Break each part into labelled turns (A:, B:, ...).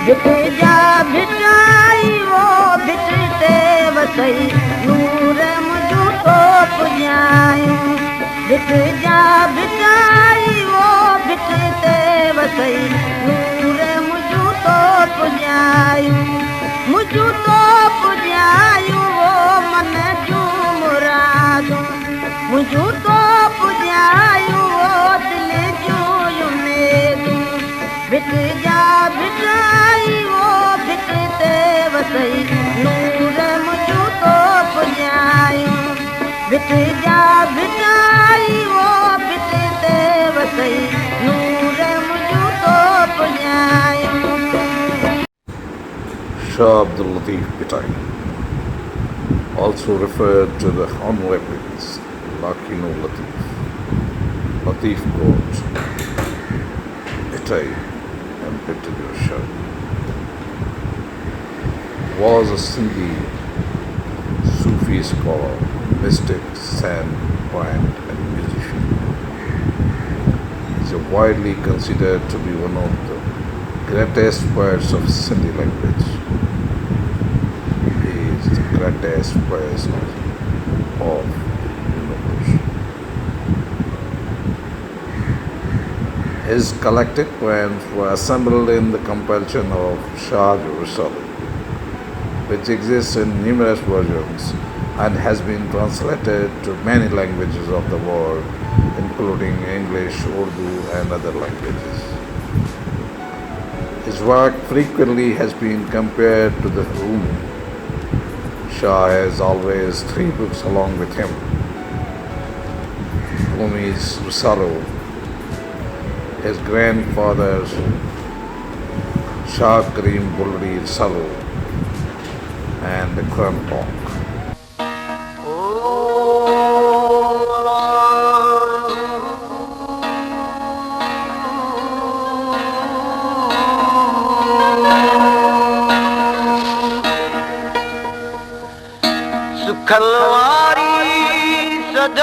A: भिट जा भिटाई वो भिटते वसई नूर मुझू तो पुजायूं भिट जा भिटाई वो भिटते वसई नूर मुझू तो पुजायूं मुझू तो पुजायूं वो मन जूं मुरादूं मुझू तो पुजायूं वो दिल जूं उमेदूं भिट जा भिटाई वो भिटते वसई नूर मुझू तो पुजायूं भिट जा भिटाई वो भिटते वसई नूर मुझू तो पुजायूं
B: Shah Abdul Latif Bhittai, also referred to the Honorables Lakino Latif, Latif Court, Bhittai and Bhittai Shah, was a Sindhi Sufi scholar, mystic, saint, poet and musician. He is widely considered to be one of the greatest poets of Sindhi language. He is the greatest poet of the universe. His collected poems were assembled in the compilation of Shah Abdul Latif, which exists in numerous versions and has been translated to many languages of the world, including English, Urdu, and other languages. His work frequently has been compared to the Rumi. Shah has always 3 books along with him. Rumi's Risalo, his grandfather's Shah Karim Bulri Risalo, and the Quran Talk.
C: खलवारी सद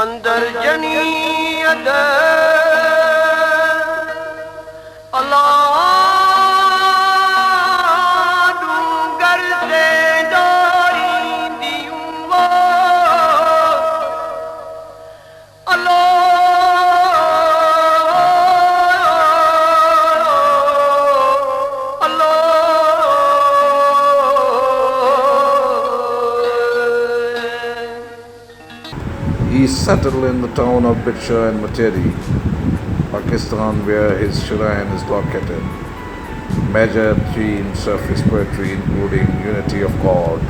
C: अंदर जनीयत अल्लाह डूंगर से डोरी दियूं वो
B: He settled in the town of Bitsha and Materi, Pakistan, where his shrine is located. Major themes of his poetry including unity of God,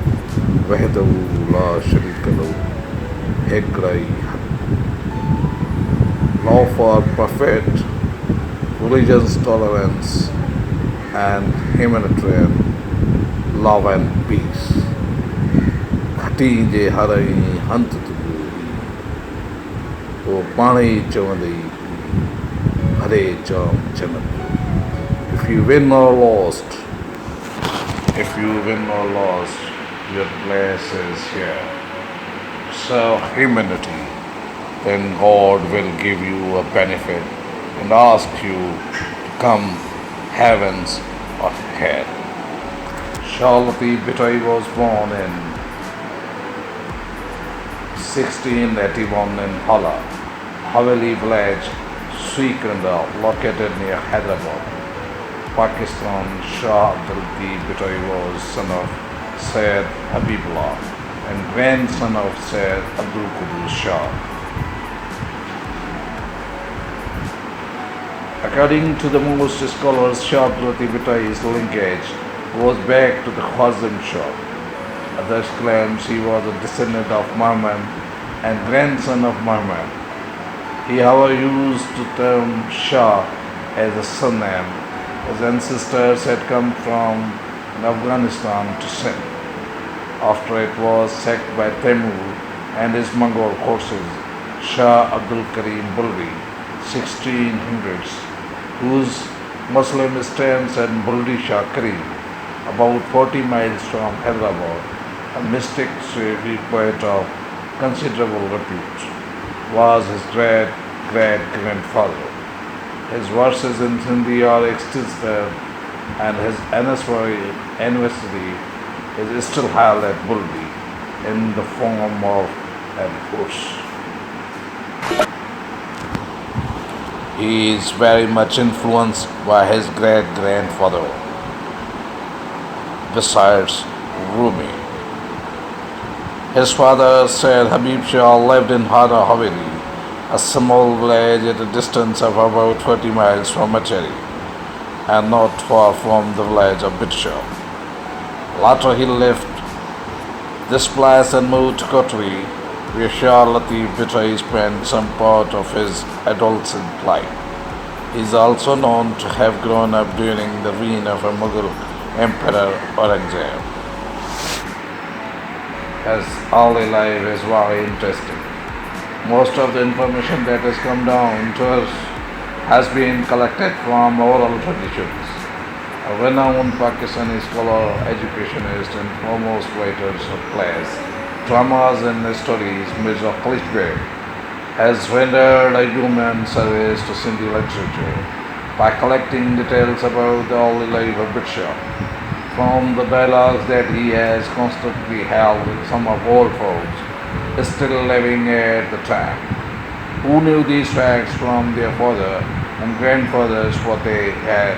B: Wahdahu la sharika lahu, Ekrai, law for perfect religion's tolerance and humanitarian love and peace. Khati je harai hant If you win or lost, your place is here. Serve humanity, then God will give you a benefit and ask you to come heavens ahead. Shah Latif Bhittai was born in 1681 in Hala, Haveli village, Srikranda, located near Hyderabad, Pakistan. Shah Abdul Latif Bhittai was son of Syed Habibullah and grandson of Syed Abdul Qadir Shah. According to the most scholars, Shah Abdul Latif Bhittai's linkage goes back to the Khazim Shah. Others claims he was a descendant of Muhammad and grandson of Muhammad. He, however, used the term Shah as a surname His ancestors had come from Afghanistan to Sindh after it was sacked by Temur and his Mongol forces. Shah Abdul Karim Bulri, 1600s, whose Muslim stands at Bulri Shah Karim, about 40 miles from Hyderabad, a mystic Sufi poet of considerable repute, was his great-great-grandfather. His verses in Sindhi are extensive and his anniversary is still held at Bulbi in the form of an horse. He is very much influenced by his great-grandfather, besides Rumi. His father, Said Habib Shah, lived in Hada Haveli, a small village at a distance of about 40 miles from Macheri and not far from the village of Bitshaw. Later he left this place and moved to Kotri, where Shah Latif Bhittai spent some part of his adolescent life. He is also known to have grown up during the reign of a Mughal Emperor Aurangzeb. His early life is very interesting. Most of the information that has come down to us has been collected from oral traditions. A renowned Pakistani scholar, educationist, and foremost writers of plays, dramas, and stories, Mirza Khalid Beg, has rendered a human service to Sindhi literature by collecting details about the early life of Bitshaw from the dialogues that he has constantly held with some of old folks still living at the time, who knew these facts from their father and grandfathers, for they had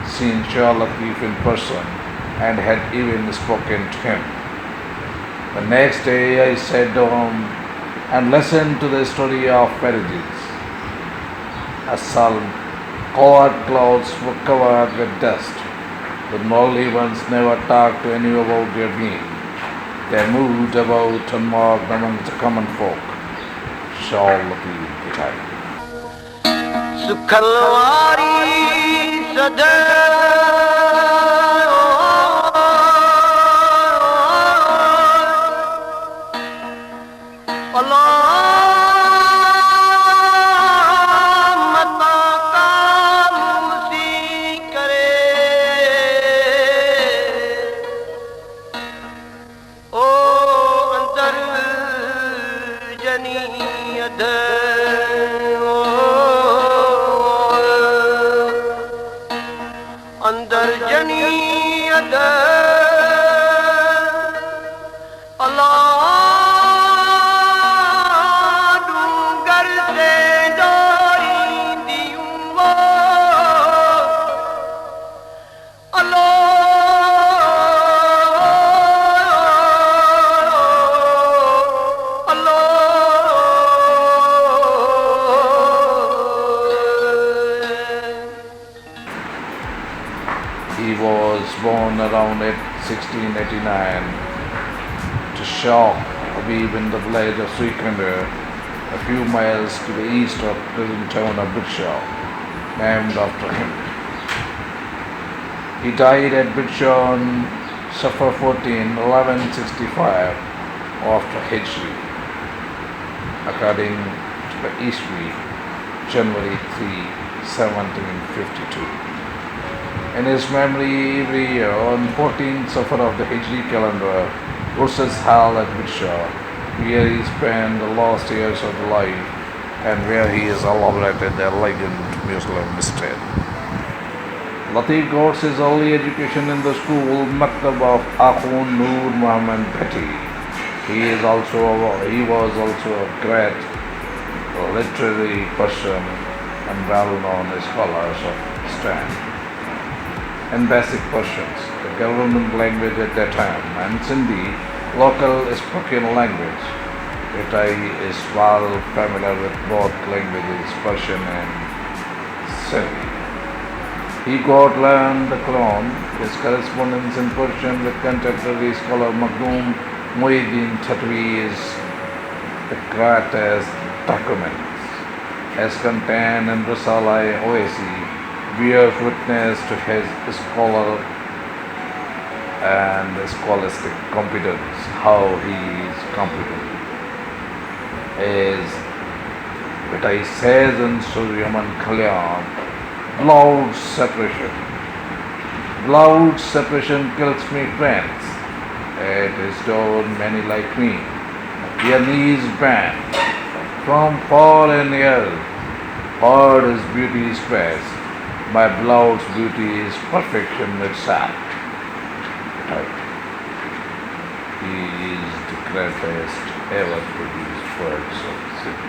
B: seen Shah Latif in person and had even spoken to him. The next day I sat down and listened to the story of Paradise. A sullen, covered clouds were covered with dust. The knowledge ones never talked to any about their being. They moved about unmarked among the common folk. Shah Latif Bhittai.
C: Sukhalwari sada अंदर जनीयत अल्लाह डूंगर से डोरी दियूं वो
B: He was born around 1689 to Shah Habib in the village of Srikandar, a few miles to the east of present town of Bitshaw, named after him. He died at Bitshaw on Safar 14, 1165 after Hijri, according to the Iswi, January 3, 1752. In his memory, every year on 14th Safar of the Hijri calendar, Urs is held at Bitshaw, where he spent the last years of life and where he is elaborated the elegant Muslim mystery. Latif got his early education in the school Maktab of Akhun Nur Muhammad Bhatti. He was also a great literary person and well-known scholars of Sindh and basic Persians, the government language at that time, and Sindhi, local spoken language. Bhittai is well familiar with both languages, Persian and Sindhi. He got learned the Quran, his correspondence in Persian with contemporary scholar Makhdoom Muhyiddin Tatwi is the greatest documents, as contained in Risala Oaisi, bears witness to his scholar and scholastic competence. How he is competent is, Bhitai says in Suryaman Kalyan, blood separation. Blood separation kills me, friends. It is done many like me. Your knees bend from far and near. Heard his beauty is praised. My blood's beauty is perfection itself. He is the greatest ever produced words of Sindh.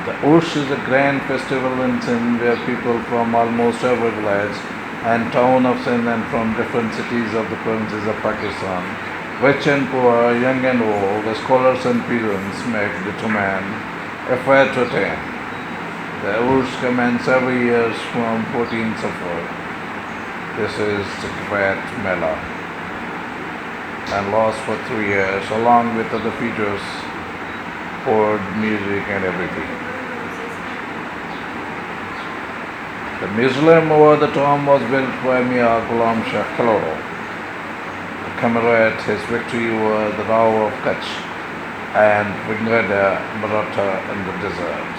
B: The Ursh is a grand festival in Sindh where people from almost every village and town of Sindh and from different cities of the provinces of Pakistan, rich and poor, young and old, the scholars and peasants make determined effort to attend. The Ursh commences every year from 14th Safar. This is the great Mela and lasts for 3 years along with other features, food, music and everything. The museum over the tomb was built by Mia Ghulam Shah to commemorate his victory over the Rao of Kutch and Brigadier Maratha in the desert.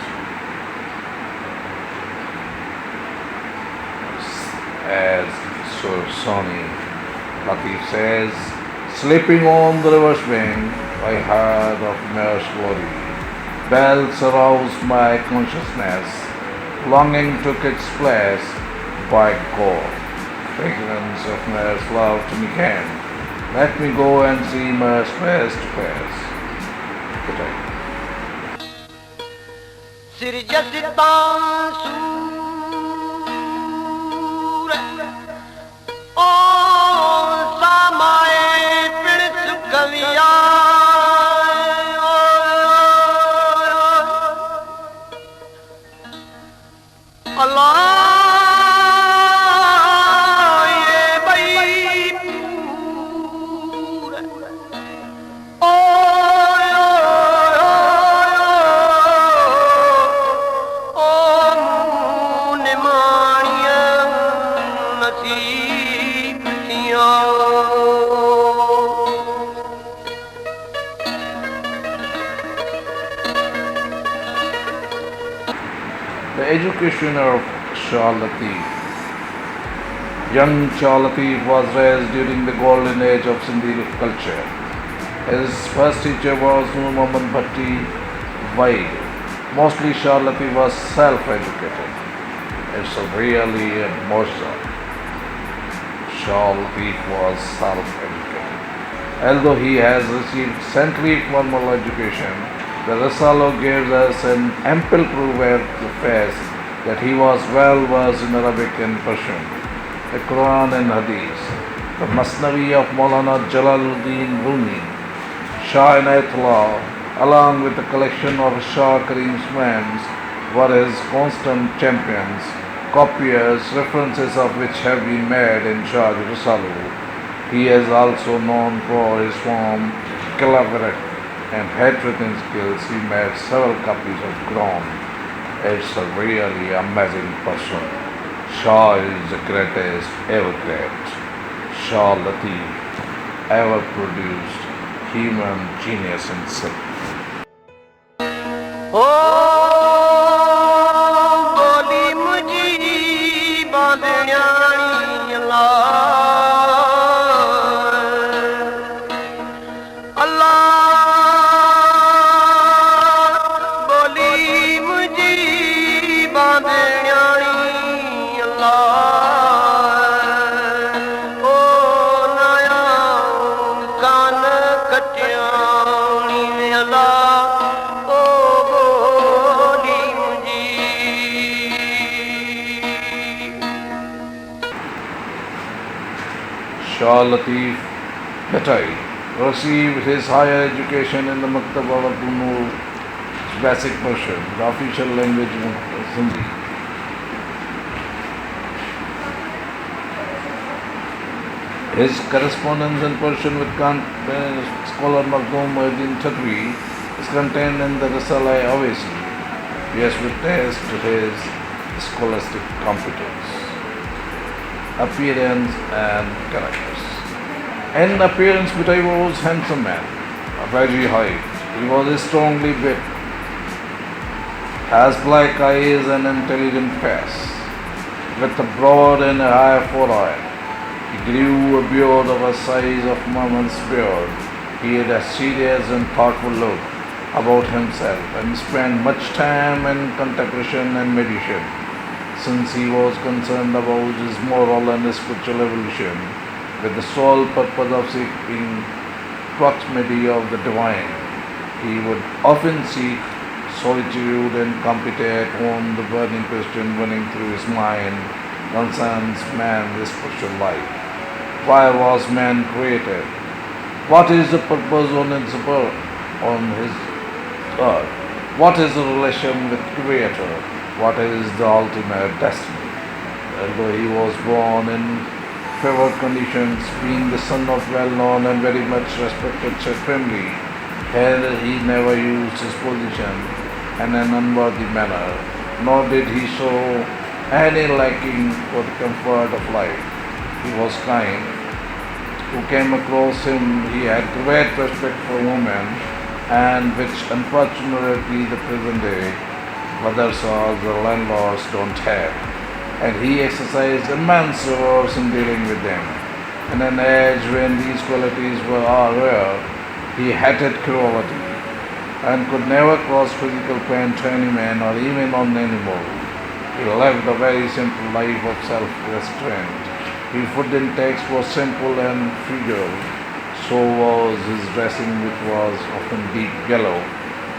B: As Sir Soni Latif says, sleeping on the river's bank, I heard of Mayor's glory. Bells aroused my consciousness. Longing took its place. By God, fragrance of Mayor's love to me came. Let me go and see Mayor's face to face.
C: Sirjat O samae pirs kaviya Allah ye bai pura o nimaniya nasib thiyan.
B: The education of Shah Latif. Young Shah Latif was raised during the golden age of Sindhi culture. His first teacher was Nur Muhammad Bhatti Vaid. Mostly Shah Latif was self-educated. It's really a morsel. Shah Latif was self-educated. Although he has received century formal education, the Risalo gives us an ample proof at the face that he was well versed in Arabic and Persian, the Quran and Hadith, the Masnavi of Maulana Jalaluddin Rumi, Shah Inayatullah, along with the collection of Shah Karim's poems, were his constant champions, copiers, references of which have been made in Shah Risalo. He is also known for his warm, clever and handwritten skills. He made several copies of Quran. It's a really amazing person. Shah is the greatest ever great. Shah Latif ever produced human genius in Sindh.
C: बोली मुझी बांधण्याणी अल्लाह बोली मुझी बांधण्याणी अल्लाह ओ नया कान कटियाणी अल्लाह ओ बोली मुझी
B: Shah Latif Bhittai received his higher education in the Maktab of Abdul basic Persian, the official language of Sindhi. His correspondence in Persian with scholar Makhdoom Muhyiddin Chakri is contained in the Risala Awesi. He has witnessed his scholastic competence, appearance and characters. In appearance, Bhittai was handsome man, of very height. He was strongly built, has black eyes and intelligent face, with a broad and high forehead. He grew a beard of a size of Muhammad's beard. He had a serious and thoughtful look about himself and spent much time in contemplation and meditation, since he was concerned about his moral and spiritual evolution with the sole purpose of seeking proximity of the divine. He would often seek solitude and contemplate on the burning question running through his mind concerns man's spiritual life. Why was man created? What is the purpose on his earth? What is the relation with Creator? What is the ultimate destiny? Although he was born in favored conditions, being the son of well-known and very much respected family, he never used his position in an unworthy manner, nor did he show any liking for the comfort of life. He was kind. Who came across him, he had great respect for women, and which unfortunately the present day mothers or the landlords don't have. And he exercised immense force in dealing with them. In an age when these qualities were rare, he hated cruelty and could never cause physical pain to any man or even on an animal. He lived a very simple life of self-restraint. His food intakes was simple and frugal. So was his dressing, which was often deep yellow,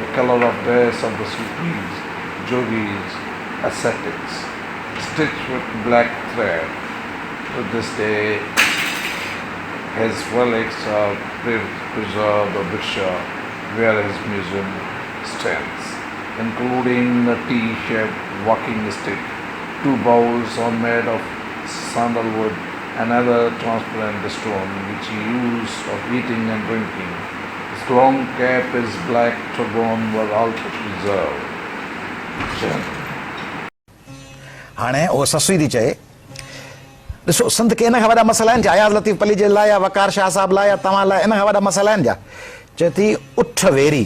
B: the color of dress of the Sufis, yogis, ascetics, stitched with black thread. To this day, his relics are preserved at Bisha, where his museum stands, including a T-shaped walking stick, 2 bowls are made of sandalwood, another transparent stone which he used of eating and drinking. His long cap, his black turban were also preserved.
D: हाणे उहो ससुई थी चए ॾिसो संत के इन खां वॾा मसइला आहिनि छा अयाज़ लतीफ़ पली जे लाइ या वकार शाह साहब लाइ या तव्हां लाइ इन खां वॾा मसइला आहिनि छा चए थी उठ वेरी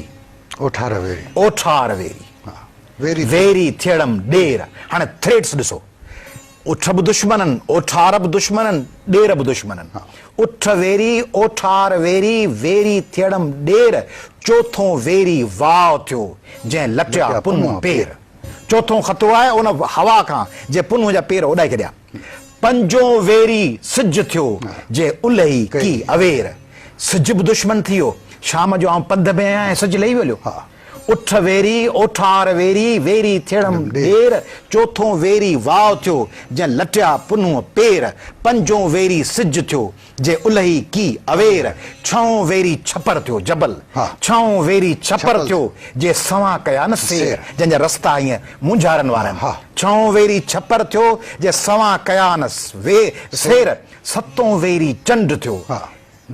E: ओठार वेरी
D: ओठार वेरी
E: वेरी
D: वेरी थियड़म ॾेर हाणे थ्रेड्स ॾिसो उठ बि दुश्मननि ओठार बि दुश्मननि ॾेर बि दुश्मननि उठ वेरी ओठार वेरी वेरी थियड़म ॾेर चोथों वेरी वाव थियो जंहिं लटिया पुन पेर चौथों ख़तो आहे उन हवा खां जे पुन जा पेर उॾाए छॾिया पंजो वेरी सिज थियो जे उलही की अवेर सिज बि दुश्मन थी वियो शाम जो आउं पंध में आहियां ऐं सिज लही वियो उठ वेरी ओठार वेरी वेरी थियड़म ॾेर चोथों वेरी वाव थियो जंहिं लटिया पुनूं पेर पंजों वेरी सिज थियो जे उलही की अवेर छहों वेरी छपर थियो जबल छहों वेरी छपर थियो जे सवां कया न सेर जंहिंजा रस्ता ईअं मुंझारनि वारा आहिनि छहों वेरी छपर थियो जे सवां कया न सेर सतों वेरी चंड थियो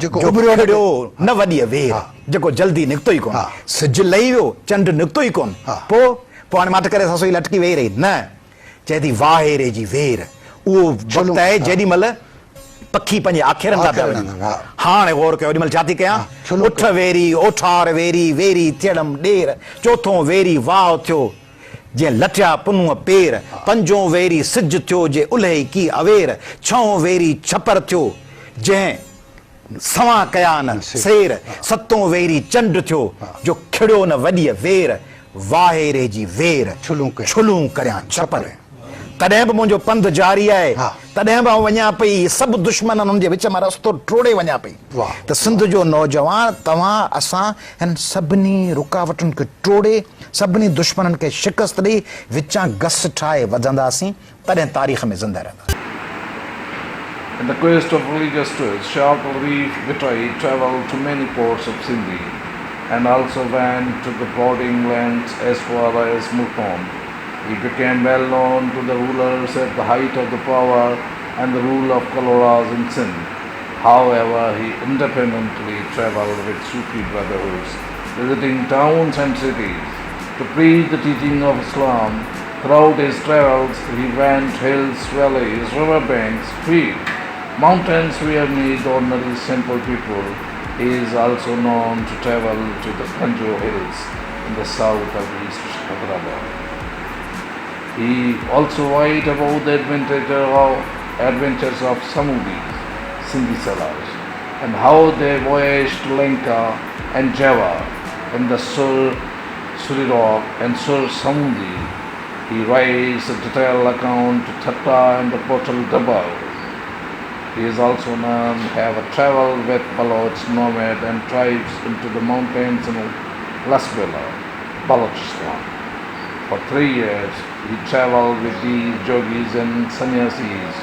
D: जेको उभरियो न वॾी वेर जेको जल्दी निकितो ई कोन सिज लही वियो चंड निकितो ई कोन पोइ हाणे मट करे ससुई लटकी वेही रही न चए थी वाहेरे जी वेर उहो वक़्तु आहे जेॾी महिल पखी पंहिंजे आखिरनि था पिया
E: आखिरनि
D: वञनि।
E: हा।
D: हाणे गौर कयो ओॾी महिल छा थी कयां,
E: शुरू
D: उठ वेरी ओठार वेरी वेरी थियड़म ॾेर, चोथों वेरी वाव थियो जे लटिया पुनुअ पेर, पंजो वेरी सिज थियो जे उल्हे की अवेर, छहों वेरी छपर थियो जंहिं सवा कया न सेर, सतों वेरी चंड थियो जो खिड़ियो न वॾीअ वेर, वाहेरे जी वेर छुलूं करियां छपर। तॾहिं बि मुंहिंजो पंधु जारी आहे,
E: हा।
D: तॾहिं बि वञा पई सभु दुश्मन हुननि जे विच में रस्तो टोड़े वञा पई।
E: वाह।
D: त सिंध जो नौजवान तव्हां असां हिन सभिनी रुकावटुनि खे टोड़े सभिनी दुश्मननि खे शिकस्त ॾेई विचां गस ठाहे वधंदासीं, तॾहिं तारीख़ में ज़िंदा रहंदासीं।
B: In the quest of religious truth, Shah Abdul Latif Bhittai traveled to many ports of Sindh and also went to the bordering lands as far as Multan. He became well known to the rulers at the height of the power and the rule of Kaloras in Sindh. However, he independently traveled with Sufi brotherhoods, visiting towns and cities to preach the teaching of Islam. Throughout his travels, he went hills, valleys, riverbanks, fields, mountains where meet ordinary simple people. He is also known to travel to the Kanjo hills in the south of East Hyderabad. He also write about the adventures of Samudis, Sindhi sailors, and how they voyaged to Lanka and Java in the Surirok and Sur Samudi. He writes a detailed account to Thatta and the Portal Dabao. He is also known to have traveled with Baloch nomad and tribes into the mountains in Lasbela, Balochistan. For 3 years, he traveled with these yogis and sannyasis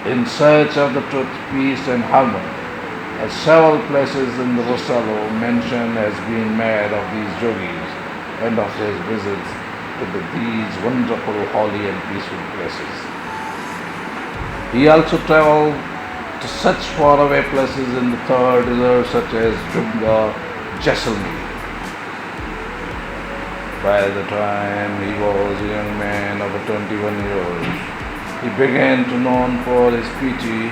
B: in search of the truth, peace and harmony. As several places in the Rosalo mention has been made of these yogis and of his visits to these wonderful, holy and peaceful places. He also traveled to such faraway places in the Third Desert such as Jumga, Jaisalmer. By the time he was a young man of 21 years, he began to known for his piety,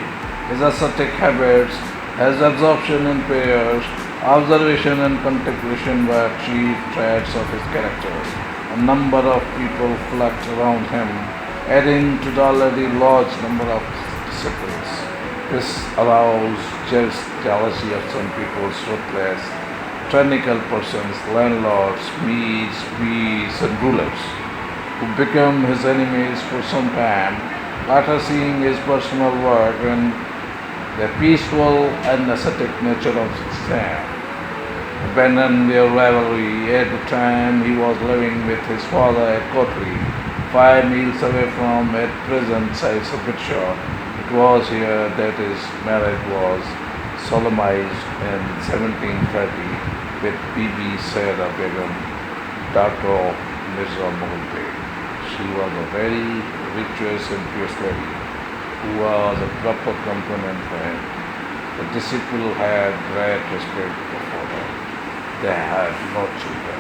B: his ascetic habits, his absorption in prayers, observation and contemplation were chief traits of his character. A number of people flocked around him, adding to the already large number of disciples. This aroused jealousy of some people's ruthless, tyrannical persons, landlords, maids, priests, and rulers, who became his enemies for some time. After seeing his personal work and the peaceful and ascetic nature of Islam, abandoned their rivalry. At the time he was living with his father at Kotri, 5 miles away from at present site of Bitshaw. It was here that his marriage was solemnized in 1730 with Bibi Sayeda Begum, daughter of Mirza Mughal Beg. She was a very virtuous and pious lady who was a proper companion for him. The disciple had great respect for her. They had no children.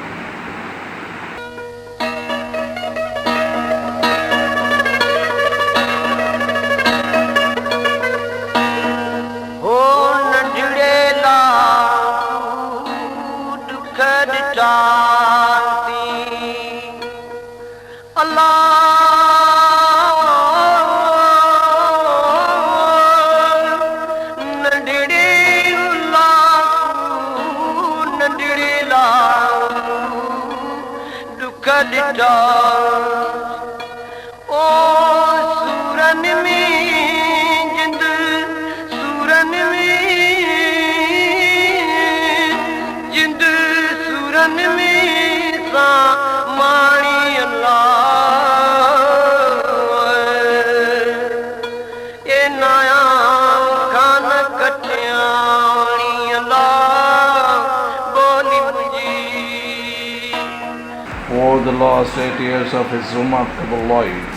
B: For the last 8 years of his remarkable life,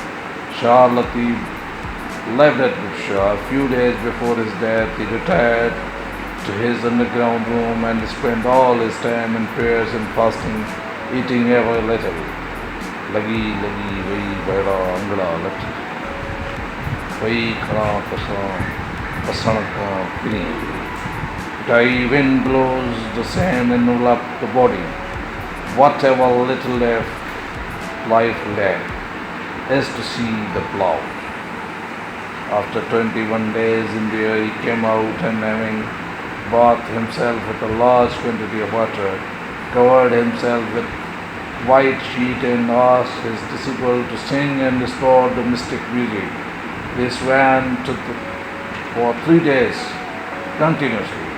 B: Shah Latif lived at Bitshaw. A few days before his death, he retired to his underground room and spent all his time in prayers and fasting, eating ever little. Lagi, vai, baida, angla, lati. Vai, khana, kasam. Pasanaka feeling. Bhitai, wind blows the sand and envelop the body. Whatever little life left is to see the plow. After 21 days in the air, he came out and having bathed himself with a large quantity of water, covered himself with white sheet and asked his disciple to sing and restore the mystic music. This went for 3 days continuously.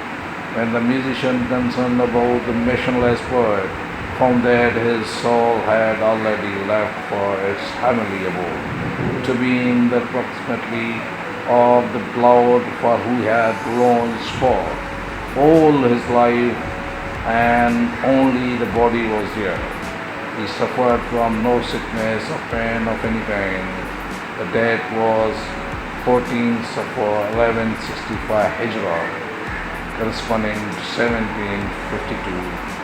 B: When the musician concerned about the motionless poet found that his soul had already left for its heavenly abode, to be in the proximity of the Lord for who had grown sport all his life, and only the body was there. He suffered from no sickness or pain of any kind. The date was 14th of 1165 Hijrah, corresponding to 1752.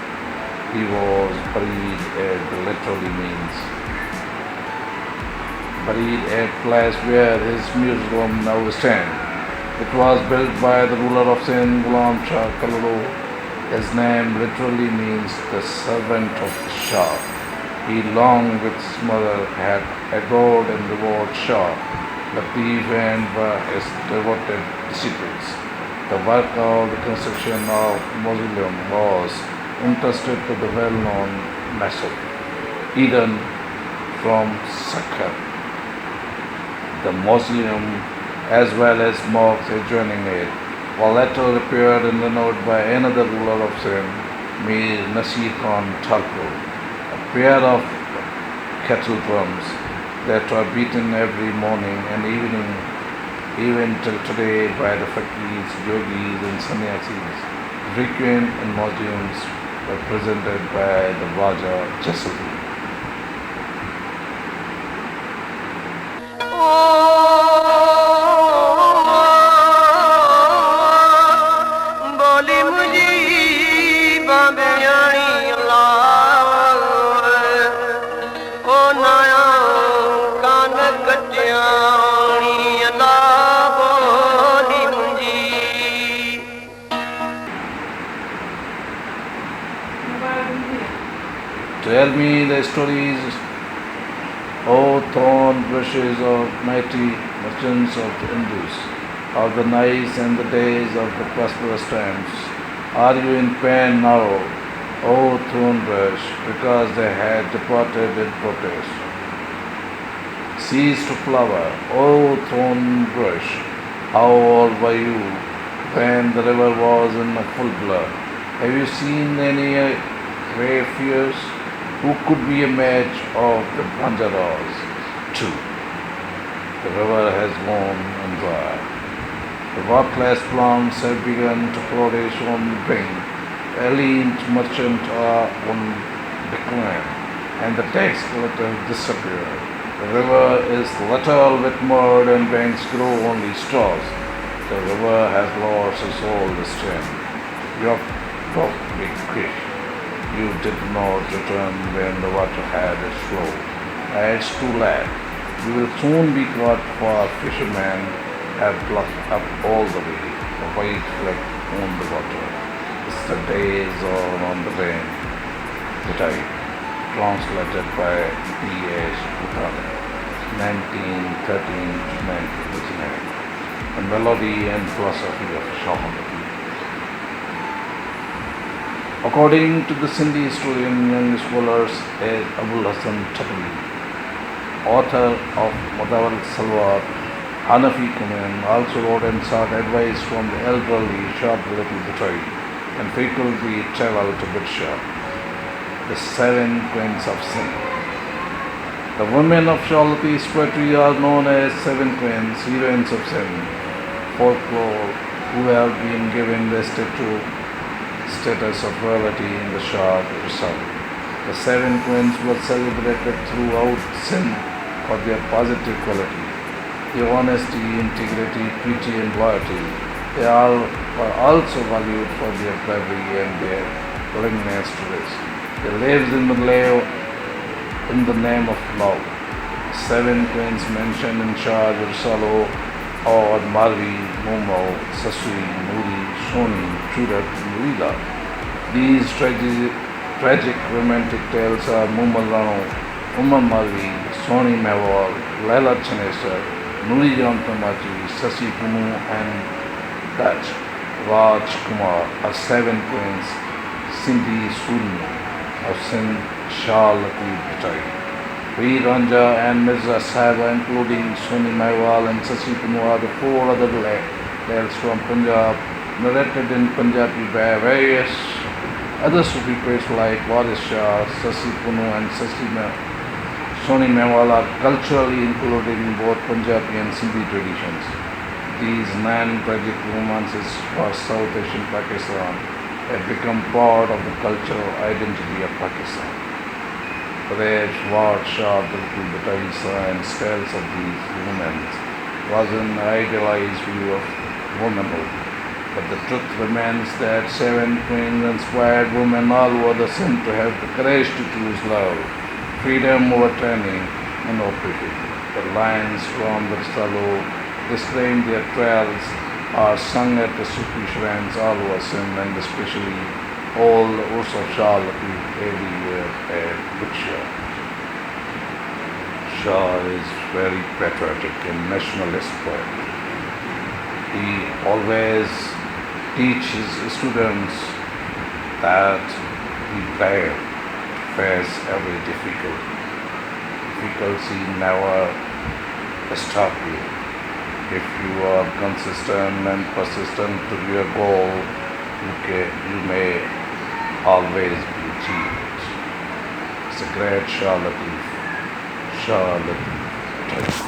B: He was buried at the literally means buried at place where his museum now stands. It was built by the ruler of Sindh, Shah Abdul Latif Bhittai. His name literally means the servant of Shah. He, along with his mother, had adored and revered Shah Latif and were his devoted disciples. The work of the construction of mausoleum was entrusted to the well-known mason Eden from Sakha. The mausoleum, as well as mosques adjoining it, were later repaired in the note by another ruler of Sindh, Mir Nasir Khan Thakur. A pair of kettle drums that are beaten every morning and evening, even till today, by the fakirs, yogis and sannyasis, frequent in mausoleums were presented by the Raja Jasadi. Tell me the stories, O thorn brushes of mighty merchants of the Indus, of the nights and the days of the prosperous times. Are you in pain now, O thorn brush, because they had departed in protest? Cease to flower, O thorn brush. How old were you when the river was in full blood? Have you seen any grey fears? Who could be a match of the Banjaras too? The river has gone and dry. The worthless plants have begun to flourish on the brink. Elite merchants are on decline, and the tax collectors disappear. The river is littered with mud and banks grow only straws. The river has lost its old strength. You have got big fish. You did not return when the water had its flow. It's too late. You will soon be caught, for fishermen have plucked up all the way the white fleck on the water. It's the days are on the rain. Bhitai, translated by P.H. Bhutan, 1913 to 1989. A melody and philosophy of Shah Abdul Latif. According to the Sindhi historian, young scholars as Abul Hasan Tabari, author of Madawal Salwar, Hanafi Kuman, also wrote and sought advice from the elderly Shah Abdul Latif Bhittai and frequently traveled to Bidshah, the 7 queens of Sindh. The women of Shah Abdul Latif's poetry are known as 7 queens, heroines of Sindh, folklore, who have been given the status of royalty in the Shah herself. The 7 queens were celebrated throughout Sindh for their positive quality, their honesty, integrity, piety and loyalty. They all were also valued for their bravery and their willingness to risk. They lived in the name of love. 7 queens mentioned in Shah Abdul or Marvi, Momo, Sasui, Nuri, Soni, Churat, Nurila. These tragic romantic tales are Mumal Rano, Umar Marvi, Soni Mewal, Laila Chanesa, Nuri Ramtamaji, Sasi Punu, and Dutch Raj Kumar are 7 twins, Sindhi Sulmi of Sindh, Shah Abdul Latif Bhittai. Veer Ranja and Mirza Sahiba, including Soni Mewal and Sasi Punu, are the 4 other tales from Punjab, narrated in Punjabi by various other Sufi poets like Waris Shah, Sasi Punu, and Soni Mewal are culturally included in both Punjabi and Sindhi traditions. These 9 tragic romances for South Asian Pakistan have become part of the cultural identity of Pakistan. Perhaps what Shah Abdul Latif Bhittai science tells of these women was an idealized view of womanhood, but the truth remains that 7 twins inspired women all over the Sindh to have the courage to choose love, freedom over training, and oppression. The lines from the Salo displaying their trials are sung at the Sufi shrines all over Sindh, and especially all the Urs of Shah Latif every year at Butcher. Shah is very patriotic and nationalist poet. He always teaches students that be brave, face every difficulty never stop you. If you are consistent and persistent to your goal, you may always be achieved. It's a great Shah Latif. Shah Latif.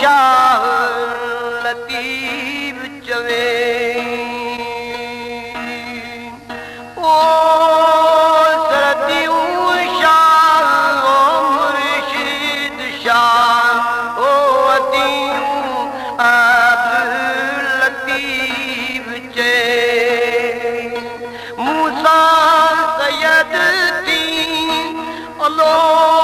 C: Shah Latif चवे ओ सरदियूं शाह ओ मुर्शिद शाह ओ अदियूं अब्दुल लतीफ चे मूसा सैयद दी अल्लाह